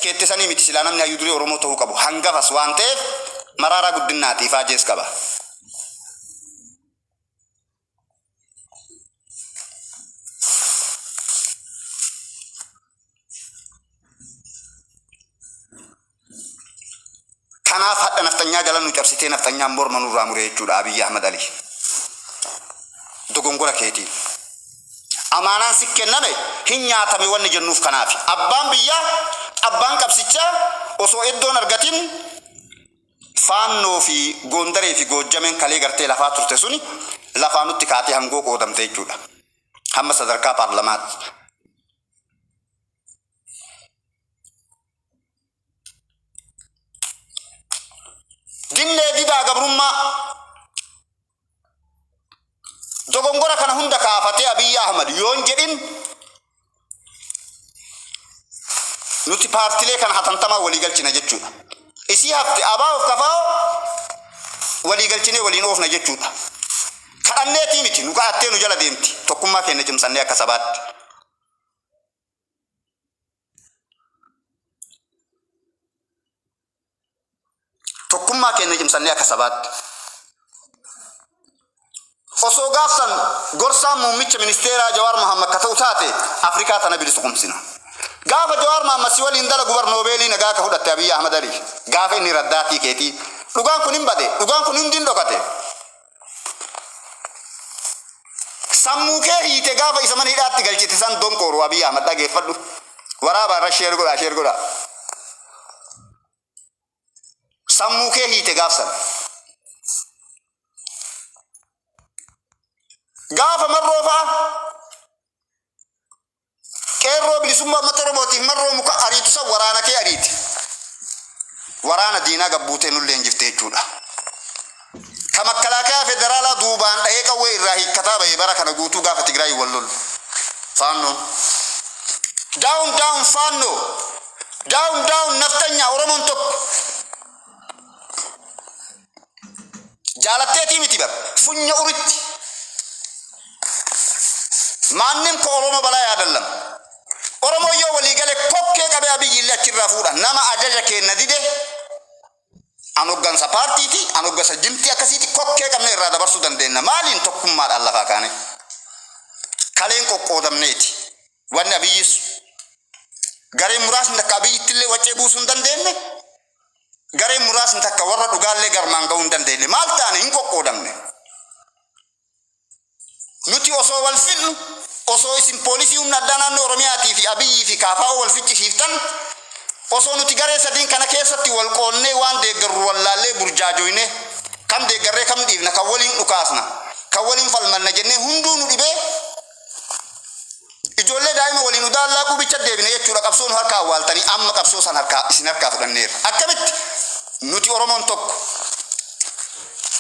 tikeetti sanii miti silaa namni hayyuu durii Oromoo ta'uu qabu hangafas waan ta'eef maraaraa guddinaati ifaajees qaba. Kanaaf hadha naftanyaa jala nu cabsitee naftanyaan morma nurraa muree jechuudha Abiyyi Ahmad Ali. Dogongora keetii. Amaanaan si kenname hin nyaatame wanni jennuuf kanaafi. Abbaan biyyaa abbaan qabsichaa osoo iddoon argatin faannoo fi Gondaree fi Goojjameen kalee gartee lafaa turte suni lafaa nutti kaatee hangoo qoodamte jechuudha. Hamma sadarkaa paarlamaatti. Dinnee didaa gabrummaa dogongora kana hunda kaafatee Abiyyi Ahmad yoon jedhin nuti paartilee kana hatantamaa walii galchina jechuudha. Isii hafte abaa of kafaa walii galchinee waliin oofna jechuudha. Kadhanneetii miti nu ka'attee nu jala deemti tokkummaa keenya cimsannee akka sabaatti. Tokkummaa keenya cimsannee akka sabaatti. Osoo gaafsan gorsaan muummicha ministeeraa Jawaar Mohammad kata'u taate Afrikaa tana bilisu kumsina. Gaafa Jawaar Mohammad si waliin dalagu bar Noobeelii nagaa ka fudhatte Abiyyi Ahmad Ali. Gaafa inni raddaatii keetii dhugaan kun hin bade dhugaan kun hin dhokate. Sammuu kee hiite gaafa isa mana hidhaatti galchite san donkooru Abiyyi Ahmad dhageeffadhu. Waraabaa irra sheer godha. Sammuu kee hiite gaafsan. Gaafa marroo fa'a qeerroo bilisummaa uummata Oromootiif marroo muka ariitu san waraana kee ariiti. Waraana diinaa gabbuutee nullee injiftee jechuudha. Ka makalaakaa federaalaa duubaan dhahee qawwee irraa hiikkataa bahee bara kana guutuu gaafa Tigraay wal lolu. Faannoon. Down faannoo. Down naftanyaa Oromoon tokko. Jaalatteetii miti bar funya uritti. Maannim ko Oromoo balaa yaadallam. Oromoo yoo walii gale kokkee qabee Abiyyi illee achirraa fuudha. Nama ajaja kenna dide an hoggansa paartiiti an hoggansa jimtii akkasiiti kokkee qabne irraa dabarsuu dandeenya. Maaliin tokkummaadhaan lafaa kaane? Kaleen qoqqoodamneeti. Wanni Abiyyis gareen muraasni takka Abiyyitti illee waccee buusuu hin dandeenye. Gareen muraasni takka warra dhugaallee garmaan gahuu hin dandeenye. Maal taane hin qoqqoodamne. Nuti osoo wal fixnu osoo isin poolisii humna addaa naannoo Oromiyaatii fi Abiyyi fi Kaafaa wal ficcisiiftan osoo nuti garee sadiin kana keessatti wal qoonnee waan deeggarru wallaallee burjaajoyne kam deeggarree kam dhiifna kan waliin dhukaasna kan waliin falmanna jennee hunduu nu dhibee ijoollee daa'ima waliin udaallaa qubicha deebine jechuudha. Qabsoon harkaa awwaaltanii amma qabsoo san isin harkaa fudhanneera. Akkamitti nuti Oromoon tokko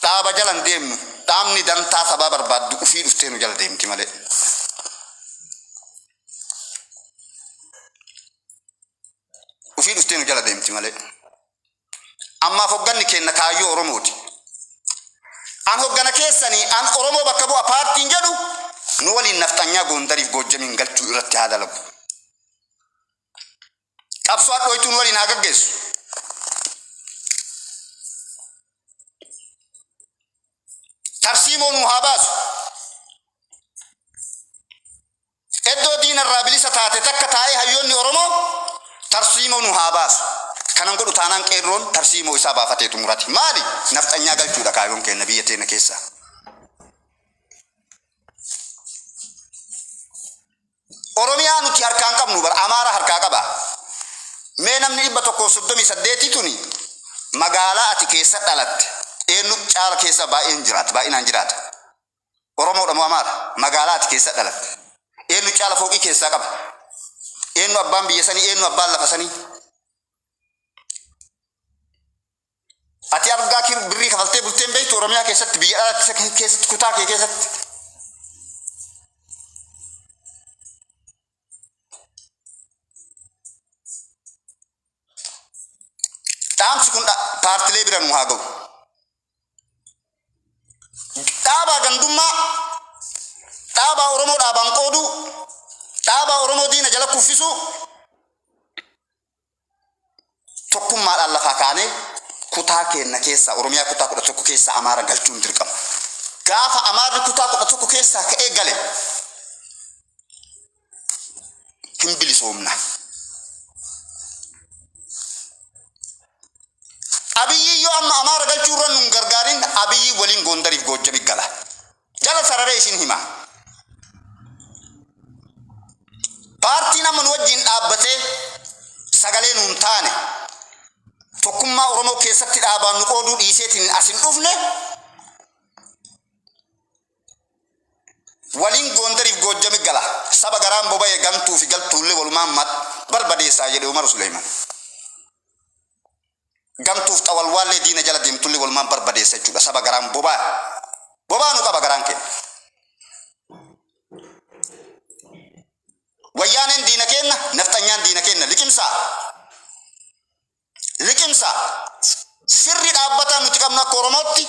dhaaba jalan deemnu dhaabni dantaa sabaa barbaaddu ufii dhuftee nu jala deemti malee. Ufii dhuftee nu jala deemti malee. Ammaaf hogganni kenna kaayyoo Oromooti. An hoggana keessanii an Oromoo bakka bu'a paartiin jedhu nu waliin naftanyaa Gondariif Goojjamiin galchuu irratti haa dalagu. Qabsoo hadhooytuun waliin haa gaggeessu. Tarsiimoo nu haa baasu. Eddoo diinarraa bilisa taate takka taa'ee hayyoonni Oromoo tarsiimoo nu haa baasu. Kanan godhu taanaan qeerroon tarsiimoo isaa baafatee xumurati. Maali? Naftanyaa galchuudha kaayyoon keenya biyya teenya keessa. Oromiyaa nuti harkaan qabnu bar Amaara harkaa qaba. Mee namni 138 tuni magaalaa ati keessa dhalatte eenyu caala keessa baay'inaan jiraata. Oromoodha moo Amaara? Magaalaa ati keessa dhalatte eenyu caala fooqii keessaa qaba? Eenyu abbaan biyya sanii eenyu abbaan lafa sanii? Ati argaa birrii kafaltee bulteen beektu Oromiyaa keessatti biyya dhalatte keessatti kutaa kee keessatti. Dhaamsi kun paartilee bira nu haa ga'u. Dhaabaa gandummaa, dhaabaa Oromoo dhaabaan qoodu, dhaabaa Oromoo diina jala kuffisu, taane kutaa kenna keessa Oromiyaa kutaa 11 keessa Amaara galchuun dirqama. Gaafa Amaarri kutaa 11 keessa ka'ee gale hin bilisoomna. Abiyyi yoo amma Amaara galchuu irra nun gargaarin Abiyyi waliin Gondariif Goojjamii gala. Jala sararee isin hima. Paartiin amma nu wajjin dhaabbatee sagalee nuun taane tokkummaa Oromoo keessatti dhaabaan nu qooduu dhiiseetiin asin dhufne waliin Gondariif Goojjamii gala. Saba garaan boba'ee gantuu fi galtuullee walumaan barbadeessaa jedhe Umar Suleyman. Gantuuf xawalwaallee diina jala deemtullee walumaan barbadeessa jechuudha. Saba garaan bobaa nu qaba garaan kenna. Wayyaaneen diina kenna, nafxanyaan diina kenna. Liqimsa sirri dhaabbataa nuti qabnu akka Oromootti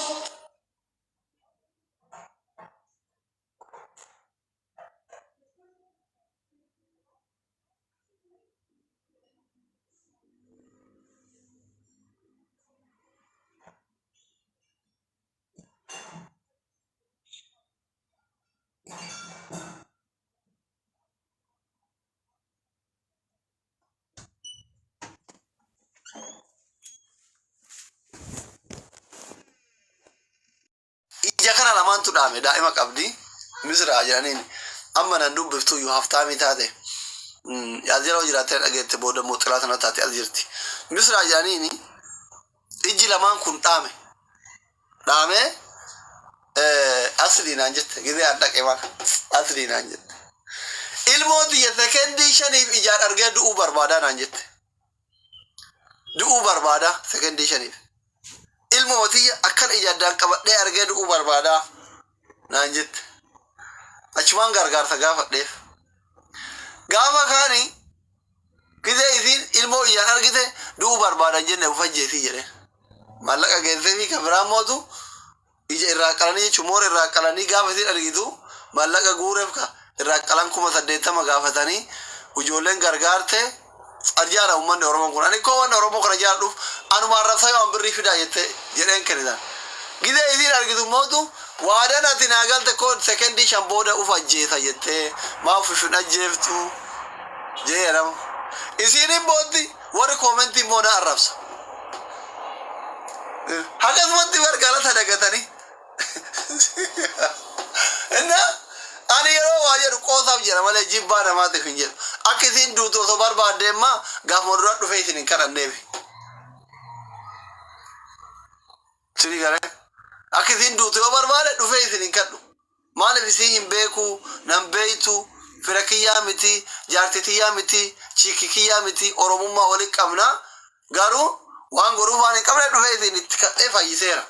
ija kana lamaan tu dhaame daa'ima qabdi misraa jedhaniin amma nan dubbiftu yoo haftaamii taate yaadira jiraatee dhageette booda mooxilaa sana taate as jirti misraa jedhaniin iji lamaan kun dhaame asli naan jette gidee dhaqe maka asli naan jette ilmooti jette sekendii shaniif ijaan argee du'uu barbaadaa naan jette du'uu barbaadaa sekendii shaniif ilmooti akkan ijaadaan qabadhee argee du'uu barbaadaa naan jette achumaan gargaarsa gaafadheef gaafa kaani gidee isiin ilmoo ijaan argite du'uu barbaadan jenne ufajjeetii jedhe maallaqa geessee fi kabiraan mootu ija irraa qalanii jechuun moora irraa qalanii gaafa isiin argitu maallaqa guureef ka irraa qalan 80,000 gaafatanii ijoolleen gargaarte arjaara uummanni Oromoo kun ani koo waan Oromoo kana jaaladhuuf anuma arrabsaa yoo birrii fidaa jedheen kennitan gidee isiin argitu mootu waadaan ati naa galte koo sekendii shan booda uf ajjeeta jettee maaf ishun ajjeeftu jedhama isiin bootti warri koomentii immoo na arrabsa akkasumatti gargaarata dagatanii inna ani yeroo waa jedhu qoosaaf jedha malee jibbaa namaatiif hin jedhu akka isiin duutu osoo barbaadde immaa gaafuma dura dhufee isin hin kadhanneefi sini garee akka isiin duutu yoo barbaade dhufee isin hin kadhu maaliif isiin hin beeku nan beeytu fira kiyyaa miti jaartitiyyaa miti chiikikiyyaa miti oromummaa waliin qabna garuu waan godhuuf waan hin qabne dhufee isin itti kadhee fayyiseera.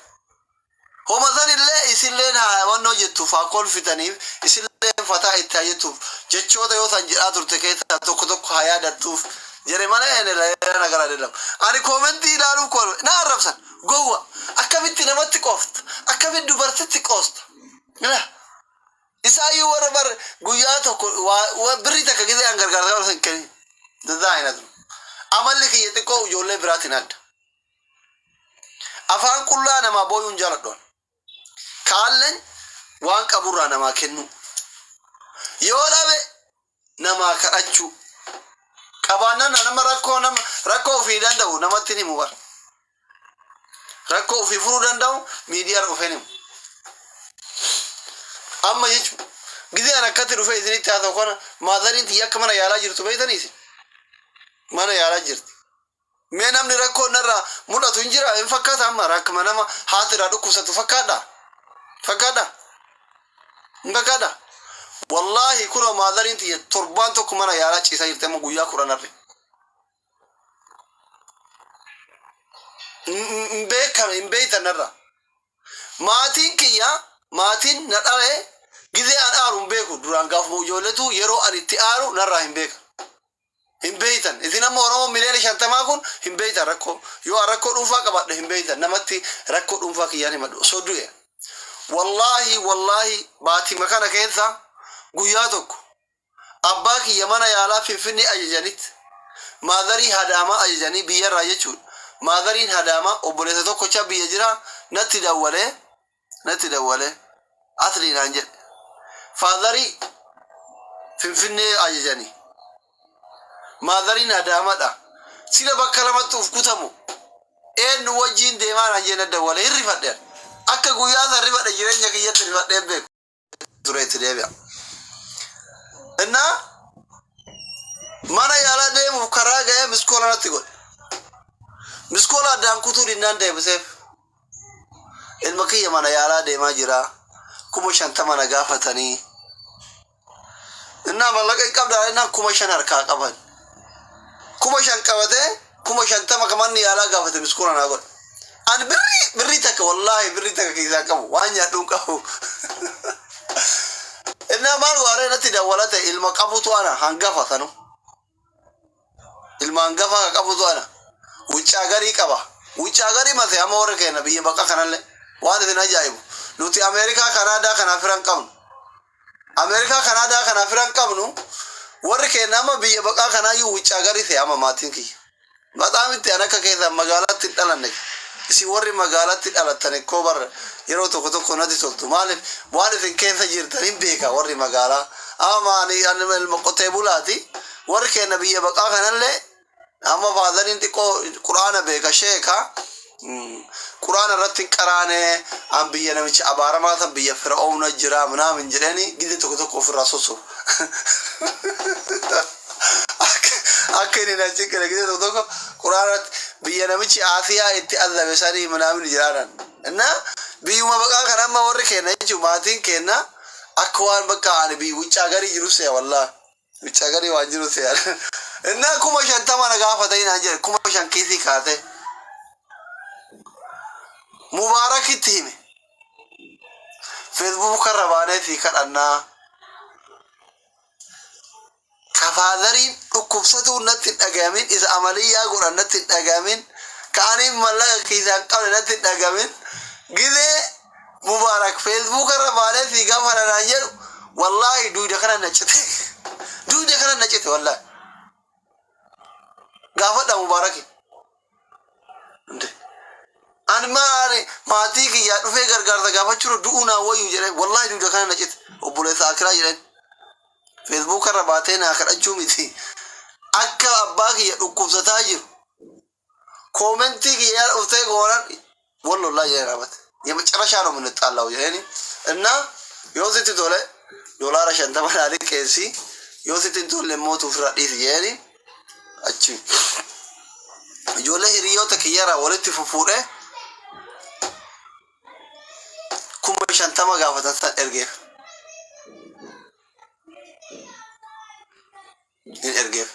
Homa sanillee isinleen wannoo jettuuf haa kolfitaniif isinleen fataa itti haa jettuuf jechoota yoo san jedhaa turte keessaa tokko haa yaadattuuf jedhe malee nagara dedhamu. Ani koomentii ilaaluuf kolfe na arrabsan gowwa akkamitti namatti qoofta akkamitti dubartitti qoosta. Isaayyuu warra bar guyyaa tokko birrii takka gisee an gargaarsa wal hin kennin. Dazaa hinatu. Amalli kiyya xiqqoo ijoollee biraatiin adda. Afaan qullaa namaa booyuun jaaladhoon. Kaalleen waan qaburraa namaa kennu. Yoo dhabe namaa kadhachuu. Qabaannan nama rakkoo ofii danda'u namatti himu bara. Rakkoo ofii furuu danda'u miidiyaa dhufeen himu. Amma jechuun gisee an akkatti dhufee isinitti haa ta'u kana maazariin xiyya akka mana yaalaa jirtu beeytaniisi. Mana yaalaa jirti. Mee namni rakkoo narraa mul'atu hin jira hin fakkaata amma rakkama nama haati irraa dhukkubsatu fakkaadha. Hin fakkaadha. Wallaahi kunoo maazariin xiyya torbaan tokko mana yaalaa ciisaa jirti amma guyyaa 10 arre. Hin beeytan narra. Maatiin kiyya maatiin na dhabe gisee an aaru hin beeku duraan gaafuma ijoolletu yeroo an itti aaru narraa hin beeka. Hin beeytan isin amma Oromoo miliyoona 50 kun hin beeytan rakkoo yoo rakkoo dhuunfaa qabaadhe hin beeytan namatti rakkoo dhuunfaa kiyyaan himadhu osoo du'e. Wallaahi baatii makana keessa guyyaa tokko abbaa kiyya mana yaalaa Finfinnee ajajanitti maazarii hadaamaa ajajanii biyyarraa jechuudha. maadariin hadaama obboleessa tokkocha biyya jira natti dawwale asliinaan jedhe faadarii finfinnee ajajanii maadariin hadaamadha sila bakka lamatti uf kutamu eenyu wajjiin deemaan ajjeena dawwale hirrifadheen akka guyyaa san rifadhe jireenya kiyyatti rifadheen beeku tureetti deebi'a innaa mana yaalaa deemuuf karaa ga'ee miskoola natti godhe miskoola addaan kutuu dinnaan deebiseef ilma kiyya mana yaalaa deemaa jira 50,000 na gaafatanii innaa mallaqa hin qabdaa innaan 5,000 harkaa qaban 5,000 qabatee 50,000 kamanni yaalaa gaafate miskoola naa godhe an birrii takka wallaahi birrii takka keessaa qabu waan nyaadhuun qabu innaa maal waaree natti dawwalate ilma qabutu ana hangafa sanu ilma hangafa qabutu ana wuccaa garii qaba wuccaa garii mate amma warra keenya biyya bakka kanallee waan isin ajaa'ibu nuti Ameerikaa Kanaadaa kana firan qabnu Ameerikaa Kanaadaa kana firan qabnu warri keenya amma biyya bakka kanaayyuu wuccaa garii ta'e amma maatiin kiyya bataam itti an akka keessa magaalaatti dhalanne isi warri magaalaatti dhalattan koo barra yeroo tokko tokko natti toltu maaliif waan isin keessa jirtan hin beeka warri magaalaa amma ani ilma qotee bulaati warri keenya biyya bakka kanallee amma faadariin xiqqoo quraana beeka sheeka quraana irratti qaraane an biyya namicha abaaramaa san biyya fir'aawna jira minaamin jedhani gide tokko tokko ofirraa sosso akka inni nachi kale gide tokko tokko quraana biyya namichi Asiyaa itti azabe sanii minaamin jiraanan inna biyyuma baqaa kan amma warri keenya jechuun maatiin keenya akka waan bakka ani biyya wuccaa garii jiru se'a wallaahi wuccaa garii waan jiru se'a inna 50,000 na gaafata inaan jedhe 5,000 kiisii kaate mubaarakitti hime Facebook irra baanee fi kadhannaa kafaadariin dhukkubsatuu natti dhagamin isa amaliyyaa godhan natti dhagamin kaaniin mallaqa kiisaan qabne natti dhagamin gidee mubaarak Facebook irra baanee fi gaafa dhanaan jedhu wallaahi duuda kana nacite wallaahi gaafadha mubaaraki an maani maatii kiyyaa dhufee gargaarsa gaafachuu du'uu naa wayyu jedhe wallaahi duuda kana nacite obboleessa akiraa jedhen Facebook irra baatee naa kadhachuu miti akka abbaa kiyya dhukkubsataa jiru koomentii kiyyaa dhuftee goonan wallollaa jedhe raabate የመጨረሻ ነው የምንጣላው ይሄን እና ዮሲት ቶለ ዶላር 50 ናሊ ቄሲ ዮሲት ቶለ ሞቱ ፍራዲስ ይሄን አቺ ጆለ ሂሪዮ ተከየራ ወለቲ ፉፉደ ኩመ 50 ጋፈታ ኤርጌፍ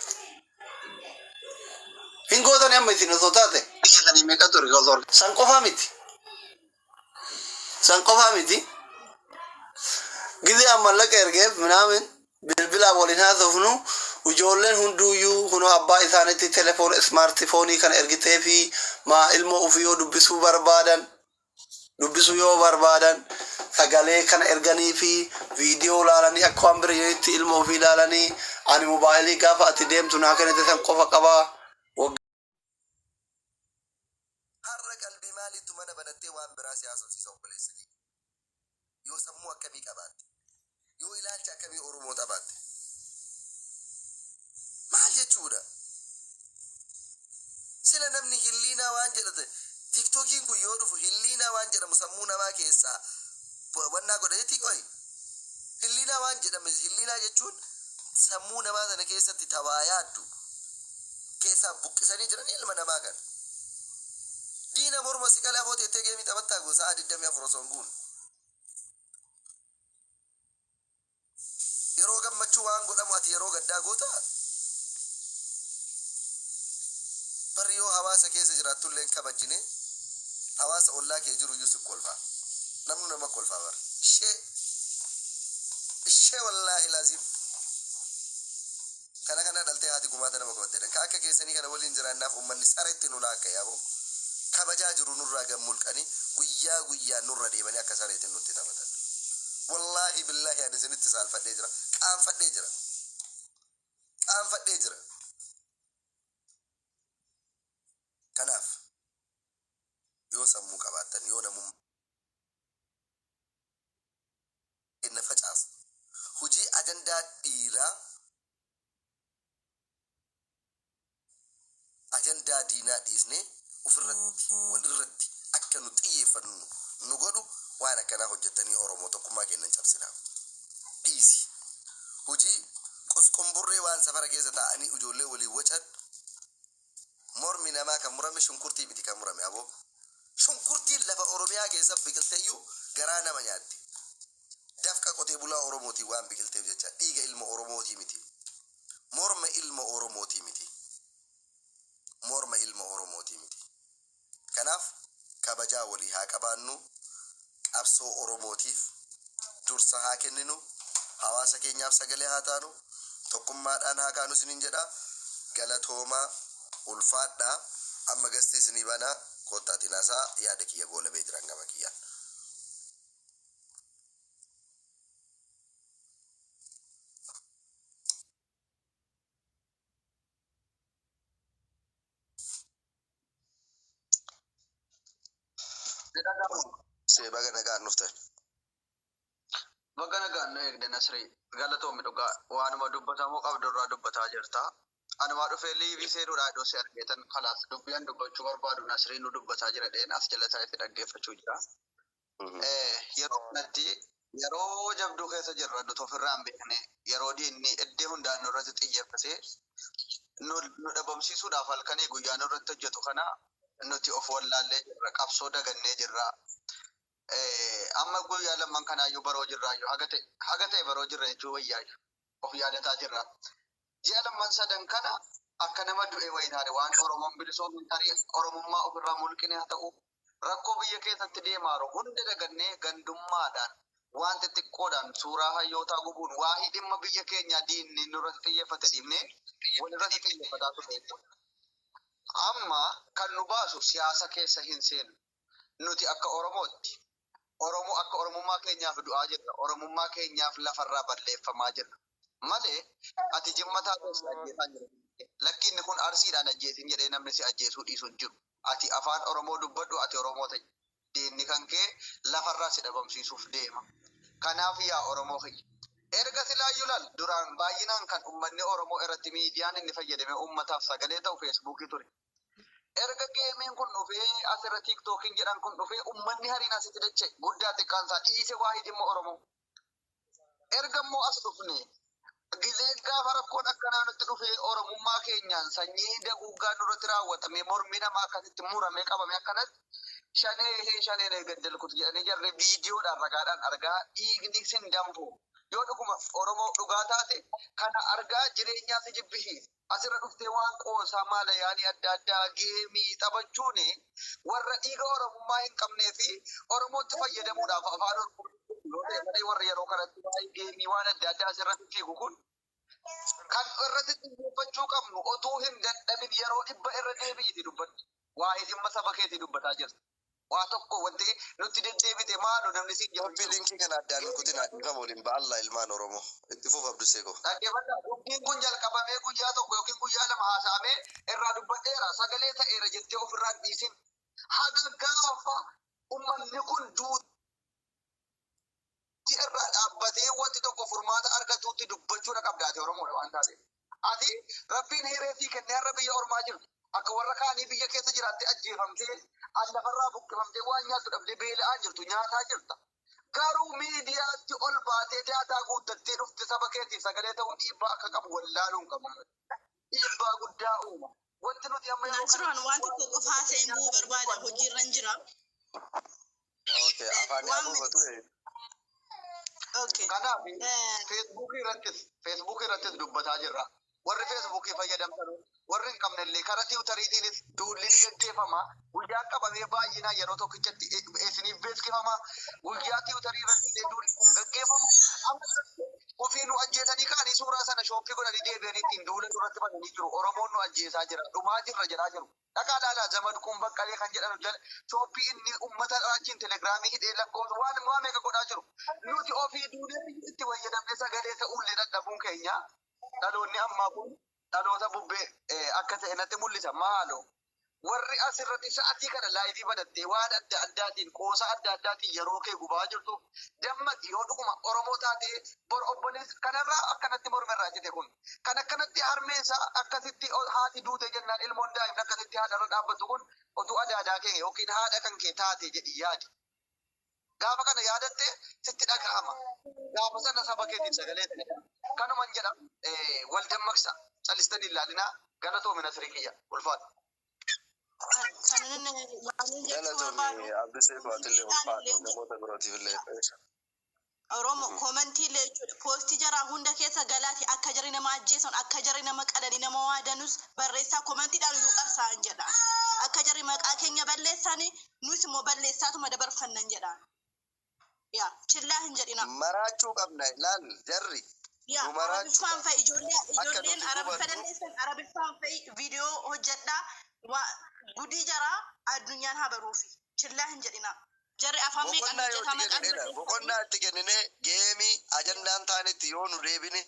hingotan yamma isin sotate isani mekator gozor sanqofa miti gide amallaka ergeef minaamin bilbila waliin haasofnu ijoolleen hunduuyyuu kunoo abbaa isaanitti telefoon smartifoonii kana ergitee fi maa ilmoo ofii yoo dubbisuu yoo barbaadan sagalee kana erganii fi viidiyoo laalanii akka waan biraatti ilmoo ofii laalanii ani mobaayilii gaafa ati deemtu naa kanatti san qofa qabaa har'a qalbii maaliitu mana banattee waan biraa siyaasofsiisa obboleessanii yoo sammuu akkamii qabaatte yoo ilaalcha akkamii oromoo qabaatte maal jechuudha sila namni hilliinaa waan jedhate tiktokiin kun yoo dhufu hilliinaa waan jedhamu sammuu namaa keessaa wannaa godhateetii qoy hilliinaa waan jedhame hilliinaa jechuun sammuu namaa sana keessatti tabaa yaaddu keessaa buqqisanii jiran ilma namaa kan diina morma si qalaa foote itti geemii taphattaa gosa 24 osonguun yeroo gammachuu waan godhamu ati yeroo gaddaa goota barri yoo hawaasa keessa jiraatulleen kabajjine hawaasa ollaa kee jiru yusuf kolfa namnu nama kolfa bar ishee wallaahi laazim kana dhaltee haati gumaata nama qabatte ka akka keessanii kana waliin jiraannaaf ummanni sareetti nu laakka yaabo kabajaa jiru nurraa gammulqanii guyyaa nurra deebanii akka sareetti nutti taphatan wallahi billahi ani sinitti saalfadhee jira qaanfadhee jira kanaaf yoo sammuu qabaatan yoo namum inna facaas hojii ajandaa dhiiraa ajandaa diinaa dhiisnee ofirratti walirratti akka nu xiyyeeffannu nu godhu waan akkanaa hojjetanii Oromoo tokkummaa kennan cabsina dhiisi hojii qosqomburree waan safara keessa taa'anii ijoollee walii wacan mormi namaa kan murame shunkurtii miti kan murame aboo shunkurtiin lafa Oromiyaa keessa biqilteeyyuu garaa nama nyaatti dafqa qotee bulaa Oromootii waan biqilteef jecha dhiiga ilma Oromootii miti morma ilma Oromootii miti morma ilma Oromootii miti kanaaf kabajaa walii haa qabaannu qabsoo Oromootiif dursa haa kenninu hawaasa keenyaaf sagalee haa taanu tokkummaadhaan haa kaanu isiniin jedha galatoomaa ulfaadhaa amma gastii isinii banaa kottaatiin haasaa yaada kiyya goolabee jiran gama kiyya. Baga nagaan dhuftan. Baga nagaan nu eegde Nasrii galatoomii dhugaa waanuma dubbatamoo qabdu irraa dubbataa jirta. Anuma dhufee liivii seenuudhaa iddoo si argeetan kalaas dubbiyan dubbachuu barbaadu Nasrii nu dubbataa jira dheen as jala isaatti dhaggeeffachuu jira. Yeroo kanatti yeroo jabduu keessa jirra nuti ofirraa hin beekne yeroo diinni iddoo hundaan nurratti xiyyeeffatee nu dhabamsiisuudhaaf halkanii guyyaa nurratti hojjetu kana nuti of wallaallee jirra qabsoo dagannee jirra. Amma guyyaa lamman kanaayyuu baroo jirraayyuu haga ta'e baroo jirra jechuu wayyaayyuu of yaadataa jirra. Ji'a lamman sadan kana akka nama du'e wayitaare waan Oromoon bilisoomin tarii Oromummaa ofirraa mulqine haa ta'u rakkoo biyya keessatti deemaaru hunda dagannee gandummaadhaan waan xixiqqoodhaan suuraa hayyootaa gubuun waa'ee dhimma biyya keenya diinni nurratti xiyyeeffate dhiibnee walirratti xiyyeeffataa ture. Amma kan nu baasu siyaasa keessa hin seenu. Nuti akka Oromootti Oromoo akka Oromummaa keenyaaf du'aa jirra. Oromummaa keenyaaf lafarraa balleeffamaa jirra. Malee ati jimmataa keessa ajjeesaa jirta. Lakkiinni kun arsiidhaan ajjeesin jedhee namni si ajjeesuu dhiisuu hin jiru. Ati afaan Oromoo dubbadhu ati Oromoo ta'i. Diinni kan kee lafarraa si dhabamsiisuuf deema. Kanaaf yaa Oromoo kiyya. Erga silaayyuu laal duraan baay'inaan kan uummanni Oromoo irratti miidiyaan inni fayyadame uummataaf sagalee ta'u feesbuukii ture. Erga geemiin kun dhufee asirra tiiktookiin jedhan kun dhufee uummanni hariin asitti dache guddaa xiqqaansaa dhiise waa'ee dhimma Oromoo. Erga immoo as dhufne gilee gaafa rakkoon akkanaa nutti dhufee Oromummaa keenyaan sanyii daguuggaa nurratti raawwatame mormi namaa akkasitti muramee qabame akkanatti shanee gaddalkutu jedhanii jarree viidiyoodhaan ragaadhaan argaa dhiigni sin danfu. Yoo dhuguma Oromoo dhugaa taate kana argaa jireenyaa si jibbisiisa. Asirra dhuftee waan qoosaa maala yaanii adda addaa geemii taphachuun warra dhiiga Oromummaa hin qabnee fi Oromootti fayyadamuudhaaf afaan Oromoo warra yeroo kanatti waa'ee geemii waan adda addaa asirratti fiigu kun kan irratti xiyyeeffachuu qabnu otuu hin dadhabin yeroo dhibba irra deebi'iti dubbatu. Waa'ee dhimma saba keetii dubbataa jirta. Waa tokko wanti nuti deddeebite maaloo namni siin Dubbii linkii kana addaan kutinaa dhiifama waliin ba'alla ilmaan Oromoo itti fuuf abdusee koo. Dhaggeeffadhaa dubbiin kun jalqabamee guyyaa tokko yookiin guyyaa lama haasa'amee irraa dubbadheera sagalee ta'eera jettee ofirraa dhiisin. Haga gaafa uummanni kun duuti irraa dhaabbatee wanti tokko furmaata argatuutti dubbachuudha qabdaate Oromoodha waan taate. Ati rabbiin hireetii kennee har'a biyya ormaa jirtu. Akka warra kaanii biyya keessa jiraattee ajjeefamtee lafarraa buqqifamtee waan nyaattu dhabdee beela'aa jirtu nyaataa jirta. Garuu miidiyaatti ol baatee daataa guuttattee dhufte saba keetiif sagalee ta'uun dhiibbaa akka qabu wallaaluun qabu. Dhiibbaa guddaa uuma. Wanti nuti amma Nasraan waan tokko qofaa seen bu'uu barbaada hojiirra hin jira. Okay, afaan yaa buufatu. Okay. Kanaaf feesbuukii irrattis dubbataa jirra. Warri feesbuukii fayyadamtan warri hin qabnellee karaa tiwutariitiinis duulli ni gaggeeffama. Guyyaa qabamee baay'inaan yeroo tokkichatti isiniif beeksifama. Guyyaa tiwutarii irratti duulli gaggeeffamu. Ofii nu ajjeesanii kaanii suuraa sana shooppii godhanii deebi'anii ittiin duula duratti bananii jiru. Oromoon nu ajjeesaa jira. Dhumaa jirra jedhaa jiru. Dhaqaa dhaalaa zamad kun baqqalee kan jedhan jala shooppii inni uummata raachiin telegiraamii hidhee lakkoofsa waan meeqa godhaa jiru. Nuti ofii duulee itti fayyadamne sagalee ta'uullee dadhabuun keenya dhaloonni ammaa kun dhaloota bubbee akka ta'e natti mul'isa. Maaloo warri asirratti sa'atii kana laayivii banattee waan adda addaatiin qoosa adda addaatiin yeroo kee gubaa jirtu dammaqi yoo dhuguma Oromoo taate bor obboleessa kanarraa akkanatti mormirraa jete kun kan akkanatti harmeessa akkasitti haati duute jennaan ilmoon daa'imni akkasitti haadharra dhaabbattu kun otuu adaadaa kee yookiin haadha kan kee taate jedhi yaadi. Gaafa kana yaadatte sitti dhagahama. Gaafa sana saba keetiin sagalee kanuman jedha wal dammaqsa callistanii ilaalinaa galatoomina sirii kiyya ulfaata. Galatoomii Abdusee Faatillee ulfaata namoota birootiif illee. Oromoo komentii jechuudha. Poostii jaraa hunda keessa galaati akka jarri nama ajjeesan akka jarri nama qadanii nama waadanus barreessaa komentiidhaan iyyuu qabsaa'an jedha. Akka jarri maqaa keenya balleessanii nus immoo balleessaatuma dabarfannan jedhaan. Yaa chillaa hin jedhina. Maraachuu qabna ilaal jarri. Yaa arabiffaan fa'i ijoolleen arabiffa dandeessan arabiffaan fa'i viidiyoo hojjedhaa gudii jaraa addunyaan haa baruufi chillaa hin jedhina. Jarri afaan meeqan hojjetaa maqaan boqonnaa itti kennine geemii ajandaan taanetti yoo nu deebine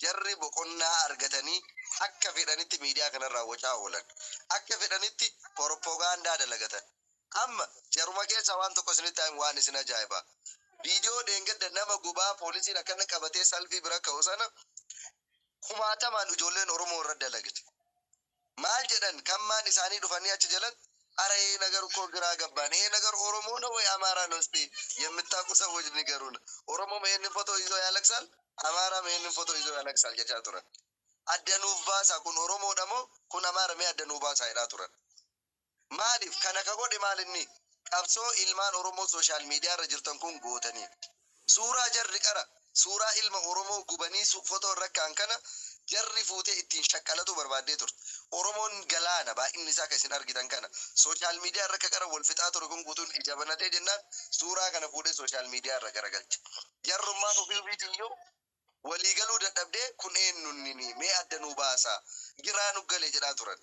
jarri boqonnaa argatanii akka fedhanitti miidiyaa kanarraa wacaa oolan akka fedhanitti propagaandaa dalagatan amma jaruma keessa waan tokko isinitti ta'an waan isin ajaa'iba viidiyoo dheengadda nama gubaa poolisiin akkana qabatee salfii bira ka'u sana kumaatamaan ijoolleen Oromoo irra dalagate maal jedhan kammaan isaanii dhufanii achi jalatti አረ ይሄ ነገር እኮ ግራ ገባን። ይሄ ነገር ኦሮሞ ነው ወይ አማራ ነው? እስቲ የምታውቁ ሰዎች ንገሩን። ኦሮሞ ይሄንን ፎቶ ይዞ ያለቅሳል፣ አማራ ይሄንን ፎቶ ይዞ ያለቅሳል። ጀቻ ቱረን አደኑባሳ ኩን ኦሮሞ ደሞ ኩን አማራ ሜ አደኑባሳ አይዳ ቱረን ማሊፍ ከነከ ጎድ ማልኒ ቀብሶ ኢልማን ኦሮሞ ሶሻል ሚዲያ ረጅርተን ኩን ጎተኒ ሱራ ጀር ቀራ ሱራ ኢልማ ኦሮሞ ጉበኒ ፎቶ ረካን ከነ jarri fuutee ittiin shaqqalatu barbaadee turte. Oromoon galaana baay'inni isaa kan isin argitan kana sooshaal miidiyaa irra qara wal fixaa ture kun guutuun ija banatee jennaan suuraa kana fuudhee sooshaal miidiyaa irra garagalche. Jarrummaan ofii ofiitiyyuu waliigaluu dadhabdee kun eenyunnini mee adda nu baasa giraa nu galee jedhaa turan.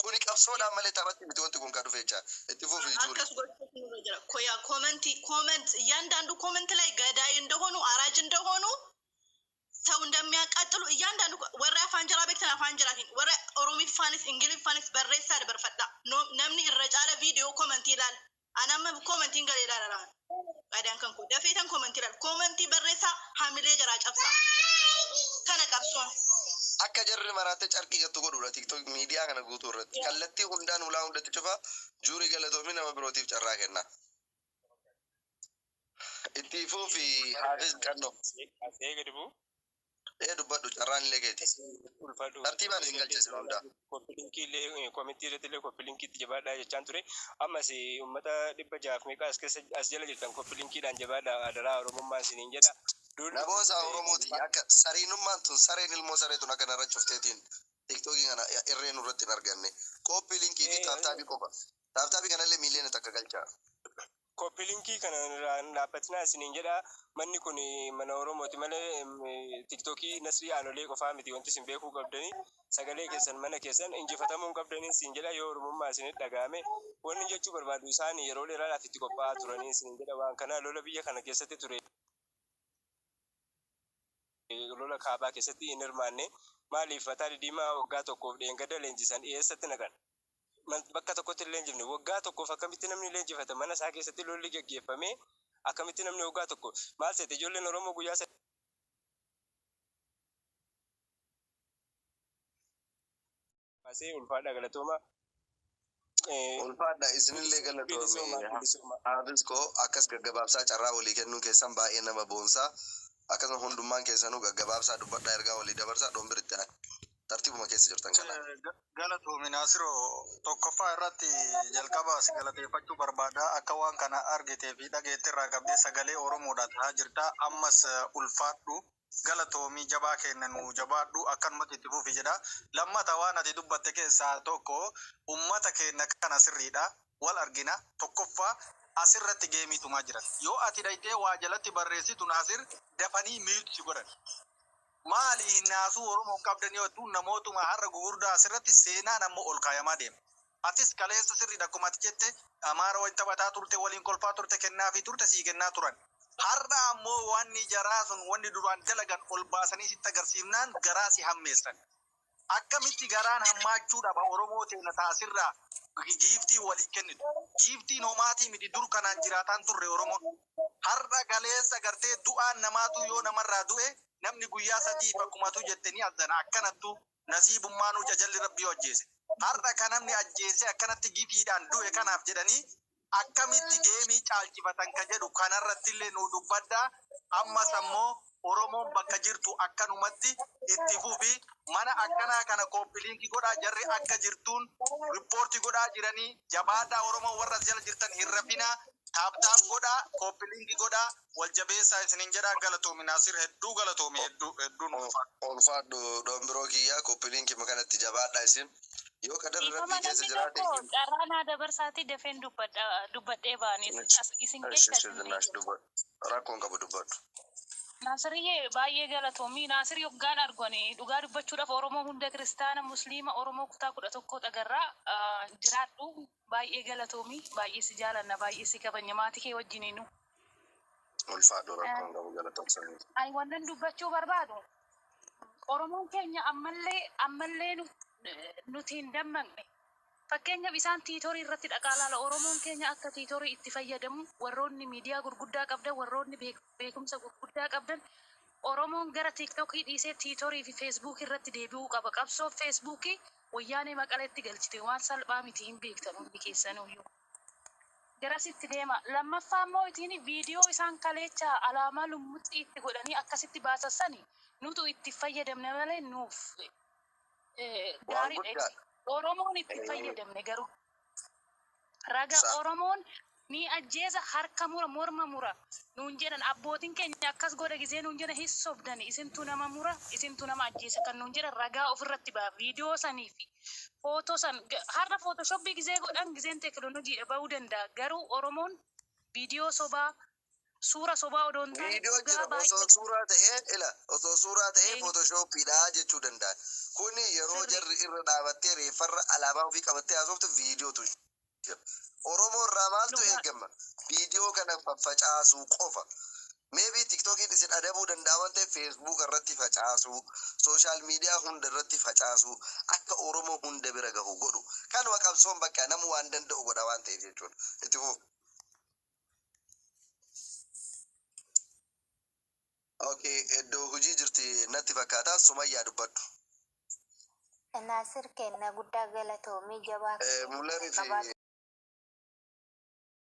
Kuni qabsoodhaan malee taphatti miti wanti kun kan dhufe jecha itti fufii jiru. Koya ኮመንት እያንዳንዱ ኮመንት ላይ ገዳይ እንደሆኑ አራጅ እንደሆኑ ሰው እንደሚያቃጥሉ እያንዳንዱ ወራ ፋንጀራ ቤክተና ፋንጀራቲን ወራ ኦሮሚፋንስ እንግሊፋንስ በሬሳ በርፈዳ ነምኒ ረጫለ ቪዲዮ ኮመንት ይላል አናም ኮመንት እንገል ይላል አዳን ከንኩ ደፌተን ኮመንት ይላል ኮመንት በሬሳ ሐሚሌ ጀራ ጨፍሳ ከነቀብሶ akka jarri maraate carqii gattu godhuudha tiktok miidiyaa kana guutuu irratti kallattii hundaan ulaa hundatti cufa juurii galatoomi nama birootiif carraa kenna itti fuufi haafis qannoo asee gadi buu dubbadhu carraan illee keeti tartiibaan isin galcheessin hundaa koppilinkii illee komitii irratti illee koppilinkiitti jabaadhaa jechaan ture ammas uummata 600 meeqa as jala jirtan koppilinkiidhaan jabaadhaa adaraa oromummaa isiniin jedha namoota Oromooti akka sariinummaan tun sareen ilmoo sareetun akka narra cufteetiin tiktokii kana irreen irratti hin arganne koppilinkii fi taaftaabii qofa taaftaabii kanallee miiliyoona takka galchaa koppilinkii kana dhaabbatinaa isiniin jedha manni kun mana Oromooti malee tiktokii nasrii aanolee qofaa miti wanti isin beekuu qabdanii sagalee keessan mana keessan injifatamuu qabdanii isin jedha yoo oromummaa isinitti dhagahame wanni jechuu barbaadu isaan yeroo dheeraadhaaf itti qophaa'aa turanii isin jedha waan kana lola biyya kana keessatti ture lola kaabaa keessatti hin hirmaanne maaliif fataa diimaa waggaa tokkoof dheengada leenjisan dhiyeessatti naqan bakka tokkotti illee jifne waggaa tokkoof akkamitti namni leenjifata mana isaa keessatti lolli gaggeeffame akkamitti namni waggaa tokko maal seete ijoolleen Oromoo guyyaa asee ulfaadha galatooma ulfaadha isinillee galatoome haafis koo akkas gaggabaabsaa carraa walii kennuu keessan baay'ee nama boonsaa akkasuma hundummaan keessanuu gaggabaabsaa dubbadhaa ergaa walii dabarsaa dhombiritti tartiibuma keessa jirtan kana. Galatoomii Naasiroo tokkoffaa irratti jalqabaas galateeffachuu barbaada akka waan kana argitee fi dhageetti irraa qabdee sagalee Oromoodhaan ta'aa jirta ammas ulfaadhu galatoomii jabaa kennanu jabaadhu akkanumatti itti fufi jedha lammata waan ati dubbatte keessaa tokko ummata keenya kana sirriidha wal argina tokkoffaa asirratti geemiitumaa jiran yoo ati dhaytee waa jalatti barreessitu Naasir dafanii miitu si godhan maali hinnaasuu Oromoon qabdanii ottuu namootuma har'a gugurdaa asirratti seenaan ammoo ol kaayamaa deema atis kaleessa sirriidha akkuma ati jette Amaara waliin taphataa turte waliin kolfaa turte kennaa fi turte sii kennaa turan har'a ammoo wanni jaraa sun wanni duraan dalagan ol baasanii sitti agarsiifnaan garaa si hammeessan akkamitti garaan hammaachuudha ba Oromoo teena taasirraa giiftii walii kennitu. Giiftiin homaatii miti dur kanaan jiraataan turre Oromoo. Har'a galeessa gartee du'aan namaatu yoo namarraa du'e namni guyyaa sadii bakkumatu jettanii azzana akkanattu nasiibummaanuu jajalli rabbii hojjeese. Har'a kan namni ajjeese akkanatti gifiidhaan du'e kanaaf jedhanii akkamitti deemii caalchifatan ka jedhu kanarratti illee nu dubbaddaa. Ammas ammoo Oromoon bakka jirtu akkanumatti itti fufi mana akkanaa kana kooppiliinki godhaa jarri akka jirtuun riippoortii godhaa jiranii jabaadhaa Oromoo warra jala jirtan hin rafinaa taaptaap godhaa kooppiliinki godhaa wal jabeessaa isinin jedhaa galatoomi Naasir hedduu galatoomi hedduun ulfaadhu doombiroo kiyyaa kooppiliinki makanatti jabaadhaa isin yoo qadarri rabbii keessa jiraate carraanaa dabarsaati dafeen dubbadhee baanis isin keessatti rakkoon qabu dubbadhu. Naasiriyyee baay'ee galatoomii Naasir yoggaan arganii dhugaa dubbachuudhaaf Oromoo hunda kiristaana musliima Oromoo kutaa 11 dhagarraa jiraadhu baay'ee galatoomii baay'ee si jaalanna baay'ee si kabanya maatii kee wajjiniinu. Ulfaadhu rakkoon qabu galatoomsanii. Ani wannan dubbachuu barbaadu Oromoon keenya ammallee nuti hin dammaqne. Fakkeenyaaf isaan tiitoorii irratti dhaqaalaala Oromoon keenya akka tiitoorii itti fayyadamu warroonni miidiyaa gurguddaa qabdan warroonni beekumsa gurguddaa qabdan Oromoon gara tiiktookii dhiisee tiitoorii fi feesbuukii irratti deebi'uu qaba. Qabsoo feesbuukii wayyaanee maqaleetti galchite waan salphaa miti hin beektan hundi keessanuyyuu. Garasitti deema. Lammaffaa immoo itiin viidiyoo isaan kaleechaa alaamaa lummuxxii itti godhanii akkasitti baasassani nutu itti fayyadamne malee nuuf gaarii Oromoon itti fayyadamne garuu raga Oromoon ni ajjeesa harka mura morma mura nuun jedhan abbootiin keenya akkas godha gisee nuun jedhan hin sobdani isintu nama mura isintu nama ajjeesa kan nuun jedhan ragaa ofirratti ba'a viidiyoo sanii fi footoo san har'a footooshooppii gisee godhan giseen teekinooloojiidha bahuu danda'a garuu Oromoon viidiyoo sobaa suura sobaa odoon ta'e viidiyoo jira osoo suuraa ta'ee footoshooppiidha jechuu danda'a. Kuni yeroo jarri irra dhaabattee reeffarra alaabaa ofii qabattee haasoftu viidiyootu jira. Oromoo irraa maaltu eegama? Viidiyoo kana facaasuu qofa. Maybe TikTokiin isin adabuu danda'a waan ta'eef Facebook irratti facaasuu, sooshaal miidiyaa hunda irratti facaasuu akka Oromoo hunda bira gahu godhu. Kanuma qabsoon bakka namu waan danda'u godha waan ta'eef jechuudha. Itti fufu. Okay, iddoo hojii jirti natti fakkaata Sumayyaa dubbadhu. Naasir kenna guddaa galatoomii jabaa Mul'atu